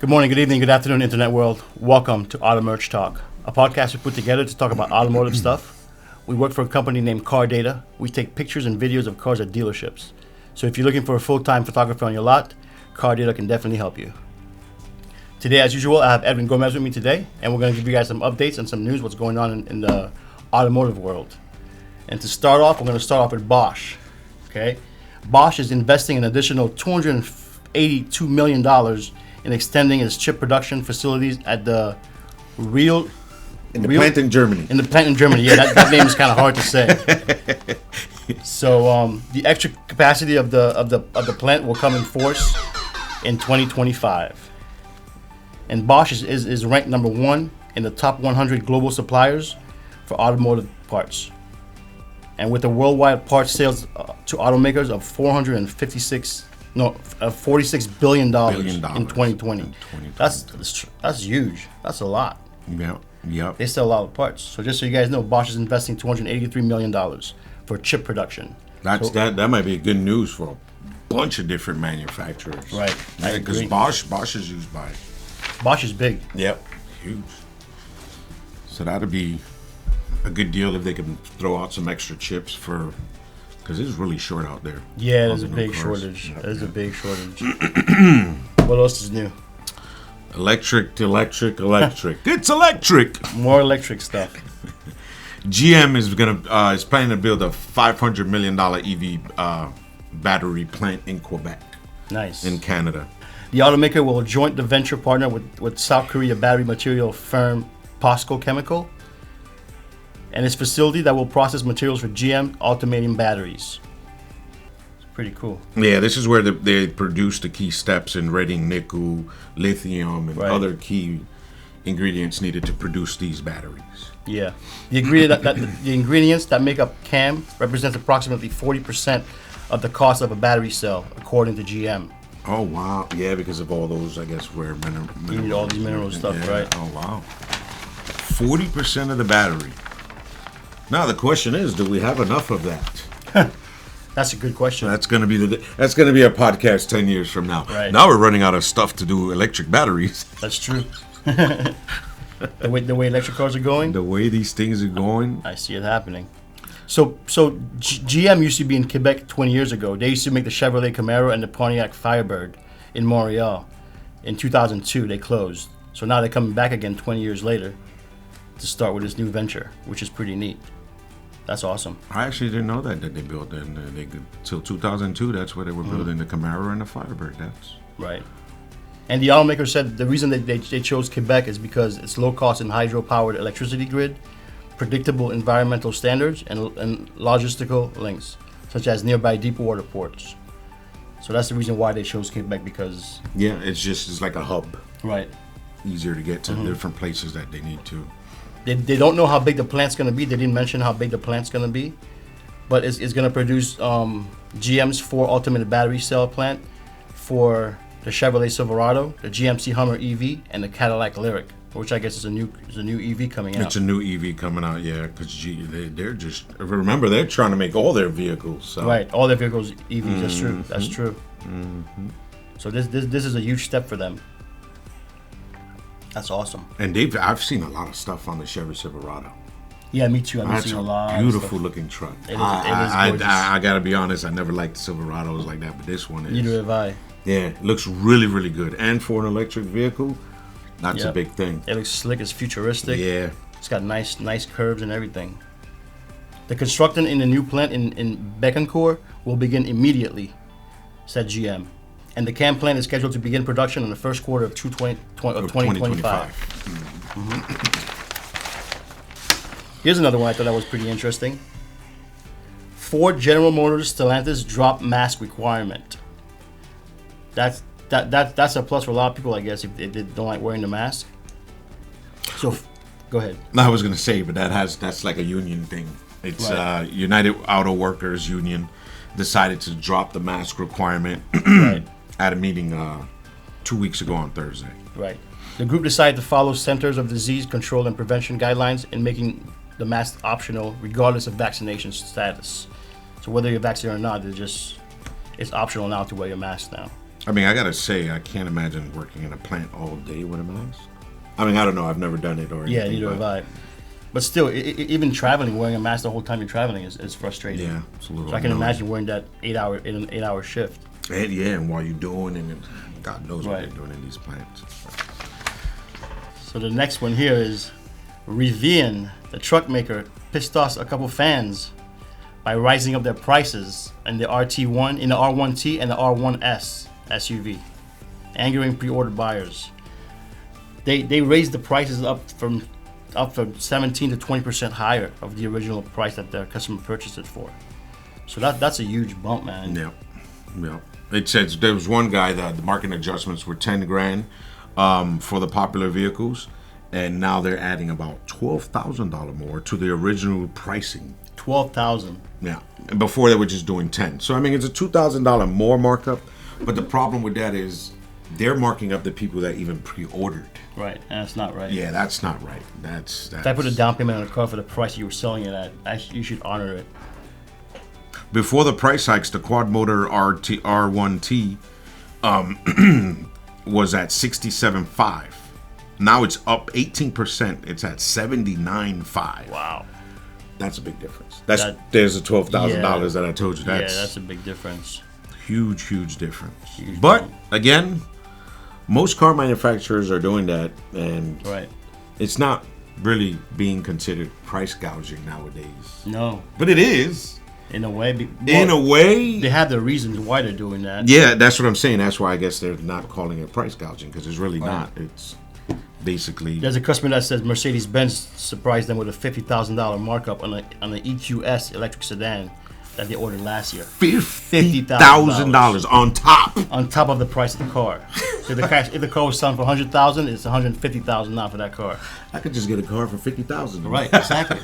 Good morning, good evening, good afternoon, Internet world. Welcome to Auto Merch Talk, a podcast we put together to talk about automotive stuff. We work for a company named Car Data. We take pictures and videos of cars at dealerships. So if you're looking for a full-time photographer on your lot, Car Data can definitely help you. Today, as usual, I have Edwin Gomez with me today, and we're going to give you guys some updates and some news, what's going on in the automotive world. And to start off, we're going to start off with Bosch. Okay, Bosch is investing an additional $282 million in extending its chip production facilities at the plant in Germany. In the plant in Germany, yeah, that name is kind of hard to say. So the extra capacity of the plant will come in force in 2025. And Bosch is ranked number 1 in the top 100 global suppliers for automotive parts. And with the worldwide parts sales to automakers of $46 billion in 2020. That's huge. That's a lot. Yeah. They sell a lot of parts. So just so you guys know, Bosch is investing $283 million for chip production. That might be good news for a bunch of different manufacturers. Right. Because Bosch is used by. Bosch is big. Yep. Huge. So that'd be a good deal if they can throw out some extra chips for. Because it's really short out there. Yeah, there's a big shortage. There's a big shortage. What else is new? Electric. It's electric. More electric stuff. GM is planning to build a $500 million EV battery plant in Quebec. Nice. In Canada. The automaker will joint the venture partner with South Korea battery material firm POSCO Chemical, and its facility that will process materials for GM Ultimatum batteries. It's pretty cool. Yeah, this is where they produce the key steps in readying nickel, lithium, and other key ingredients needed to produce these batteries. Yeah, the ingredients that make up CAM represents approximately 40% of the cost of a battery cell, according to GM. Oh wow! Yeah, because of all those, I guess, rare minerals. You need all these mineral stuff, yeah. Right? Oh wow! 40% of the battery. Now the question is, do we have enough of that? That's a good question. That's gonna be a podcast 10 years from now. Right. Now we're running out of stuff to do electric batteries. That's true. The way electric cars are going. The way these things are going. I see it happening. So GM used to be in Quebec 20 years ago. They used to make the Chevrolet Camaro and the Pontiac Firebird in Montreal. In 2002, they closed. So now they're coming back again 20 years later to start with this new venture, which is pretty neat. That's awesome. I actually didn't know that they built it. Till 2002, that's where they were building the Camaro and the Firebird. That's right. And the automaker said the reason that they chose Quebec is because it's low cost and hydro-powered electricity grid, predictable environmental standards, and logistical links, such as nearby deep water ports. So that's the reason why they chose Quebec, because... Yeah, it's like a hub. Right. Easier to get to different places that they need to. They don't know how big the plant's going to be. They didn't mention how big the plant's going to be. But it's going to produce GM's 4 ultimate battery cell plant for the Chevrolet Silverado, the GMC Hummer EV, and the Cadillac Lyriq, which I guess is a new EV coming out. It's a new EV coming out, yeah, because they're just, remember, they're trying to make all their vehicles. So. Right, all their vehicles EVs. That's true. That's true. Mm-hmm. So this is a huge step for them. That's awesome. And I've seen a lot of stuff on the Chevy Silverado. Yeah, me too. I've seen a lot. Beautiful looking truck. It is gorgeous. I gotta be honest. I never liked the Silverados like that, but this one is. Neither have I. Yeah, it looks really, really good. And for an electric vehicle, that's a big thing. It looks slick. It's futuristic. Yeah. It's got nice curves and everything. The construction in the new plant in Bécancour will begin immediately, said GM. And the CAM plant is scheduled to begin production in the first quarter of 2025. Here's another one I thought that was pretty interesting. Ford, General Motors, Stellantis drop mask requirement. That's a plus for a lot of people, I guess, if they don't like wearing the mask. So, go ahead. No, I was going to say, but that's like a union thing. It's United Auto Workers Union decided to drop the mask requirement at a meeting 2 weeks ago on Thursday. Right. The group decided to follow Centers of Disease Control and Prevention guidelines in making the mask optional regardless of vaccination status. So whether you're vaccinated or not, it's optional now to wear your mask now. I mean, I gotta say, I can't imagine working in a plant all day with a mask. I mean, I don't know. I've never done it or anything. Yeah, neither have I. But still, even traveling, wearing a mask the whole time you're traveling is frustrating. Yeah, it's a little. So I can imagine wearing that 8 hour shift. And while you're doing, and God knows what Right. they're doing in these plants. So the next one here is Rivian, the truck maker, pissed off a couple fans by rising up their prices in the RT1, in the R1T and the R1S SUV, angering pre-order buyers. They raised the prices up from 17 to 20% higher of the original price that the customer purchased it for. So that's a huge bump, man. Yeah. It says there was one guy that the market adjustments were $10,000 for the popular vehicles, and now they're adding about $12,000 more to the original pricing. 12,000. Yeah. And before they were just doing 10. So I mean, it's a $2,000 more markup, but the problem with that is they're marking up the people that even pre-ordered. Right, and that's not right. Yeah, that's not right. That's. If I put a down payment on a car for the price you were selling it at, you should honor it. Before the price hikes, the quad motor R1T was at 67.5. Now it's up 18%. It's at 79.5. Wow. That's a big difference. There's the $12,000 that I told you. That's a big difference. Huge difference. Huge but difference. again, most car manufacturers are doing that, and Right. it's not really being considered price gouging nowadays. No, But it is. in a way. In a way. They have their reasons why they're doing that. Yeah, that's what I'm saying. That's why I guess they're not calling it price gouging, because it's really Right. not. It's basically. There's a customer that says Mercedes-Benz surprised them with a $50,000 markup on the EQS electric sedan that they ordered last year. $50,000 on top. On top of the price of the car. So if the car was selling for $100,000, it's $150,000 now for that car. I could just get a car for $50,000. Right, exactly.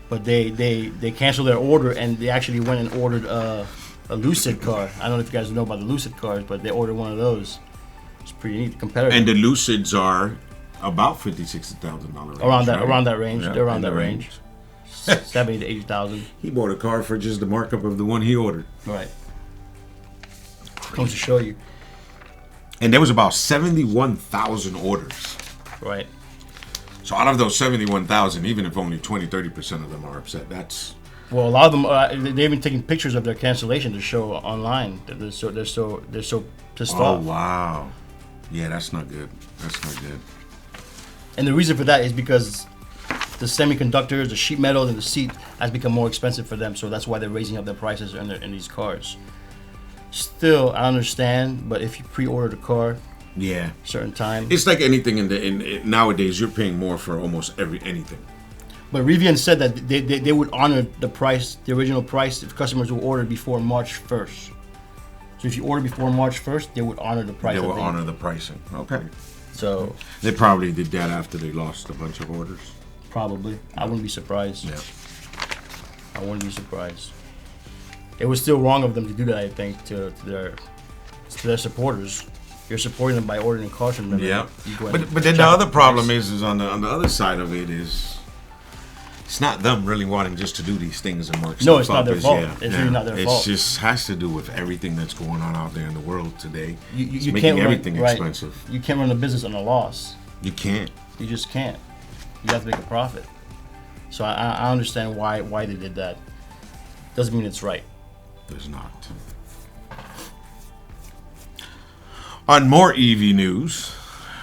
But they canceled their order, and they actually went and ordered a Lucid car. I don't know if you guys know about the Lucid cars, but they ordered one of those. It's pretty neat, competitive. And the Lucids are about $50,000-$60,000 around that right? range. Yeah, They're around in that the range. 70 to 80,000. He bought a car for just the markup of the one he ordered. Right. Comes to show you. And there was about 71,000 orders. Right. So out of those 71,000, even if only 20-30% of them are upset, that's. Well, a lot of them they've even taken pictures of their cancellation to show online. They're so pissed Oh off. wow. Yeah, that's not good. That's not good. And the reason for that is because the semiconductors, the sheet metal, and the seat has become more expensive for them. So that's why they're raising up their prices in these cars. Still, I understand, but if you pre-ordered a car, Yeah. certain time. It's like anything in nowadays. You're paying more for almost anything. But Rivian said that they would honor the price, the original price, if customers will order before March 1st. So if you order before March 1st, they would honor the price. They will honor the pricing. Okay. So They probably did that after they lost a bunch of orders. probably, I wouldn't be surprised. Yeah. I wouldn't be surprised. It was still wrong of them to do that. I think to their supporters. You're supporting them by ordering cars from them. Yeah. You go But and then check the out other problem price. is on the other side of it is. It's not them really wanting just to do these things and mark No, stuff it's not up. their fault. It's really not their fault. It just has to do with everything that's going on out there in the world today. It's You making can't everything run, right, expensive. You can't run a business on a loss. You can't. You just can't. You have to make a profit. So I understand why they did that. Doesn't mean it's right. There's not. On more EV news,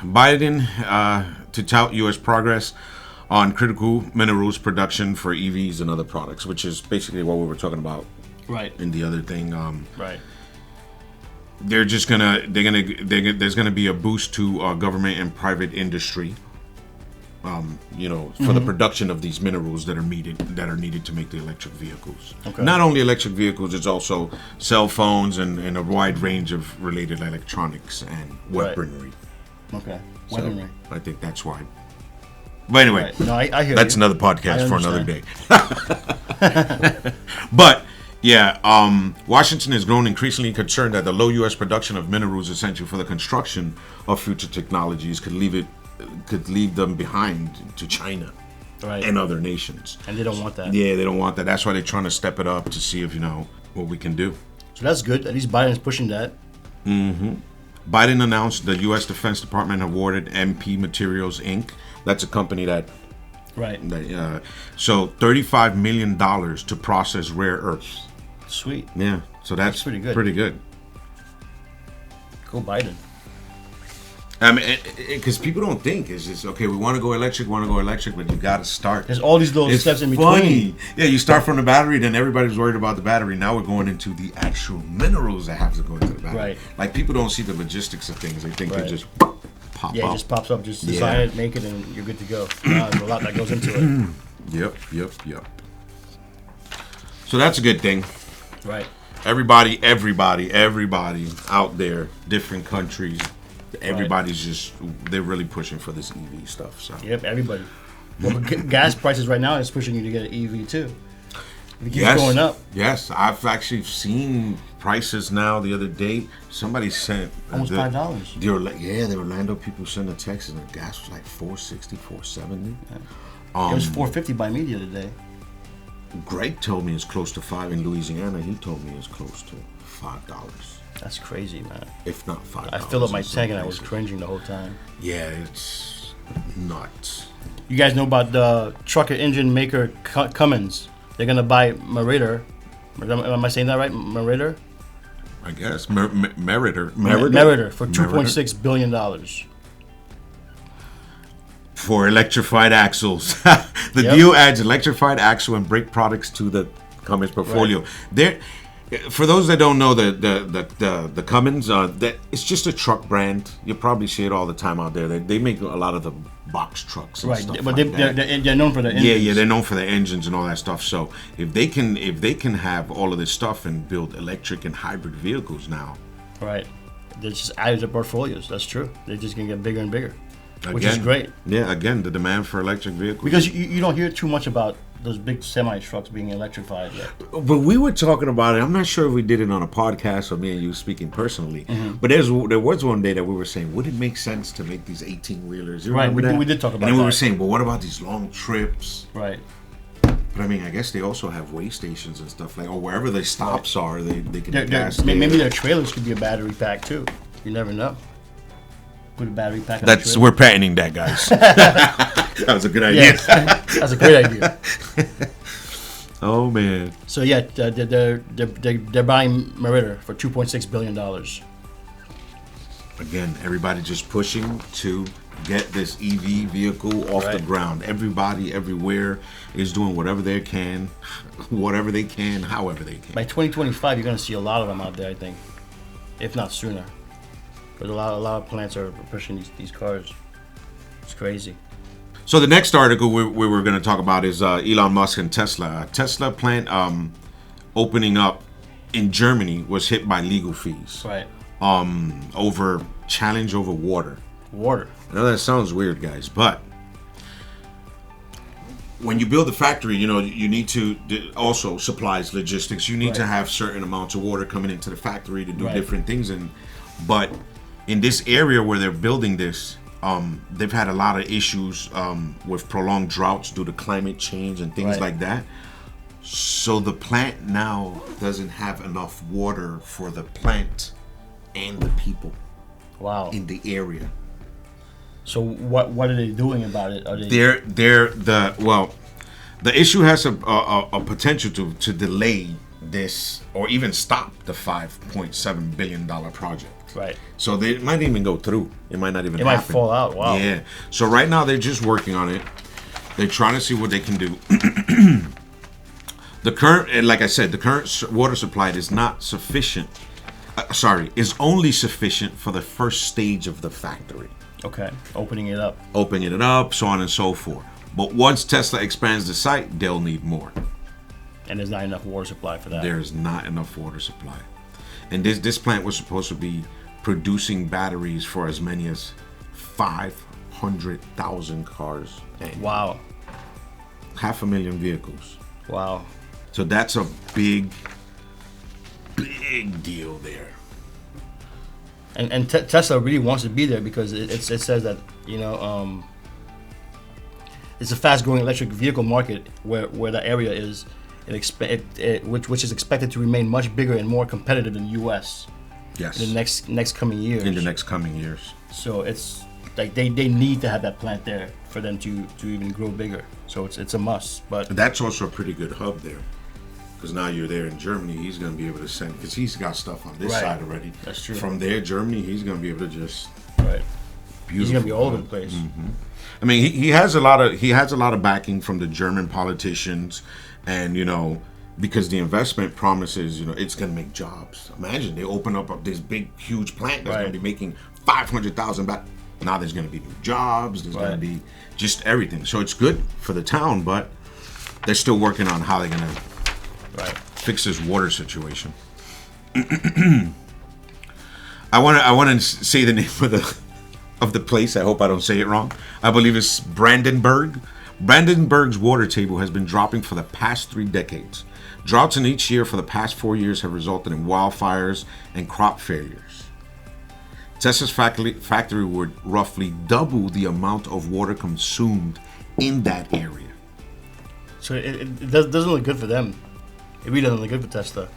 Biden to tout U.S. progress on critical minerals production for EVs and other products, which is basically what we were talking about Right. in the other thing. Right. There's gonna be a boost to government and private industry. For the production of these minerals that are needed to make the electric vehicles. Okay. Not only electric vehicles, it's also cell phones and a wide range of related electronics and weaponry. Okay. So, Weaponry. I think that's why. But anyway, Right. No, I hear that's you. another podcast I for another day. understand. But yeah, Washington has grown increasingly concerned that the low U.S. production of minerals essential for the construction of future technologies could leave them behind to China Right. and other nations. And they don't want that. Yeah, they don't want that. That's why they're trying to step it up to see if what we can do. So that's good. At least Biden's pushing that. Biden announced the U.S. Defense Department awarded MP Materials Inc. That's a company that Right. so $35 million to process rare earths. Sweet. Yeah, so that's pretty good. Pretty good. Go Biden. I mean, because people don't think it's just okay. We want to go electric, but you got to start. There's all these little steps in funny. between. Yeah, you start from the battery, then everybody's worried about the battery. Now we're going into the actual minerals that have to go into the battery. Right. Like people don't see the logistics of things. They think they just pop Yeah, up. it just pops up. Just design it, make it, and you're good to go. There's a lot that goes into it. Yep. So that's a good thing. Right. Everybody out there, different countries, everybody's they're really pushing for this EV stuff. So Yep, everybody. Well, gas prices right now is pushing you to get an EV too. It keeps going up. Yes, I've actually seen prices now. The other day, somebody sent Almost $5. The Orlando people sent a text, and the gas was like $4.60, $4.70. Yeah. It was $4.50 by me the other day. Greg told me it's close to $5 in Louisiana. He told me it's close to $5. That's crazy, man. If not $5. I filled up my tank and I was cringing the whole time. Yeah, it's nuts. You guys know about the trucker engine maker Cummins? They're gonna buy Meritor. Am I saying that right? Meritor? I guess Meritor For $2.6 billion. For electrified axles. The deal adds electrified axle and brake products to the Cummins portfolio. Right. There, for those that don't know the Cummins, that it's just a truck brand. You probably see it all the time out there. They make a lot of the box trucks and stuff but like they're known for their engines. Yeah, they're known for their engines and all that stuff. So if they can have all of this stuff and build electric and hybrid vehicles now, right? They're just added to portfolios. That's true. They're just gonna get bigger and bigger. again, Which is great. Yeah, again, the demand for electric vehicles. Because you don't hear too much about those big semi trucks being electrified yet. But we were talking about it. I'm not sure if we did it on a podcast or me and you speaking personally. But there was one day that we were saying, would it make sense to make these 18-wheelers? Right, we did talk about that. And then we were saying, well, what about these long trips? Right. But I mean, I guess they also have way stations and stuff or wherever their stops are, they can gas. Maybe their trailers could be a battery pack too. You never know. Put a battery pack. We're patenting that, guys. That was a good idea. Yes, that's a great idea. Oh man. So yeah, they're buying Meritor for $2.6 billion. Again, everybody just pushing to get this EV vehicle off the ground. Everybody, everywhere is doing whatever they can, however they can. By 2025, you're going to see a lot of them out there, I think, if not sooner. Because a lot of plants are pushing these cars. It's crazy. So the next article we were going to talk about is Elon Musk and Tesla. Tesla plant opening up in Germany was hit by legal fees. Right. Over challenge over water. Water. I know that sounds weird, guys, but when you build a factory, you need to also supplies, logistics. You need to have certain amounts of water coming into the factory to do different things. But in this area where they're building this, they've had a lot of issues with prolonged droughts due to climate change and things like that. So the plant now doesn't have enough water for the plant and the people. Wow. In the area. So what are they doing about it? Are they? The issue has a potential to delay this or even stop the $5.7 billion project. Right. So they might even go through. It might not even happen. It might fall out. Wow. Yeah. So right now they're just working on it. They're trying to see what they can do. Like I said, the current water supply is not sufficient. Is only sufficient for the first stage of the factory. Okay. Opening it up, so on and so forth. But once Tesla expands the site, they'll need more. And there's not enough water supply for that. There is not enough water supply. And this plant was supposed to be producing batteries for as many as 500,000 cars annually. Wow. 500,000 vehicles. Wow. So that's a big deal there. And Tesla really wants to be there because it says that it's a fast-growing electric vehicle market where the area is, which is expected to remain much bigger and more competitive than the U.S. Yes. in the next coming years. In the next coming years. So it's like they need to have that plant there for them to even grow bigger. So it's a must. But That's also a pretty good hub there. Because now you're there in Germany, he's going to be able to send, because he's got stuff on this Right. side already. That's true. From there, Germany, he's going to be able to just right, beautiful. he's gonna be all over the place. I mean, he has a lot of backing from the German politicians, and because the investment promises, it's going to make jobs. Imagine they open up this big, huge plant that's Right. going to be making 500,000 back. Now there's going to be new jobs. There's going to be just everything. So it's good for the town, but they're still working on how they're going to fix this water situation. I want to say the name of the place. I hope I don't say it wrong. I believe it's Brandenburg. Brandenburg's water table has been dropping for the past 3 decades. Droughts in each year for the past 4 years have resulted in wildfires and crop failures. Tesla's factory would roughly double the amount of water consumed in that area. So it doesn't look good for them. It really doesn't look good for Tesla.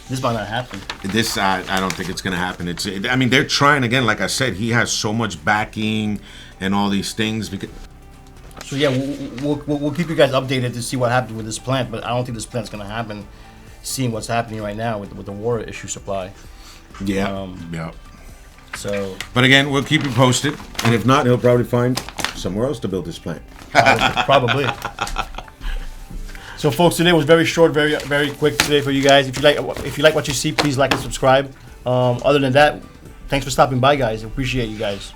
This might not happen. This, I don't think it's going to happen. I mean, they're trying again. Like I said, he has so much backing and all these things. So yeah, we'll keep you guys updated to see what happens with this plant. But I don't think this plant's going to happen. Seeing what's happening right now with the water issue supply. Yeah. Yeah. So. But again, we'll keep you posted. And if not, he'll probably find somewhere else to build this plant. Probably. So, folks, today was very short, very very quick today for you guys. If you like what you see, please like and subscribe. Other than that, thanks for stopping by, guys. Appreciate you guys.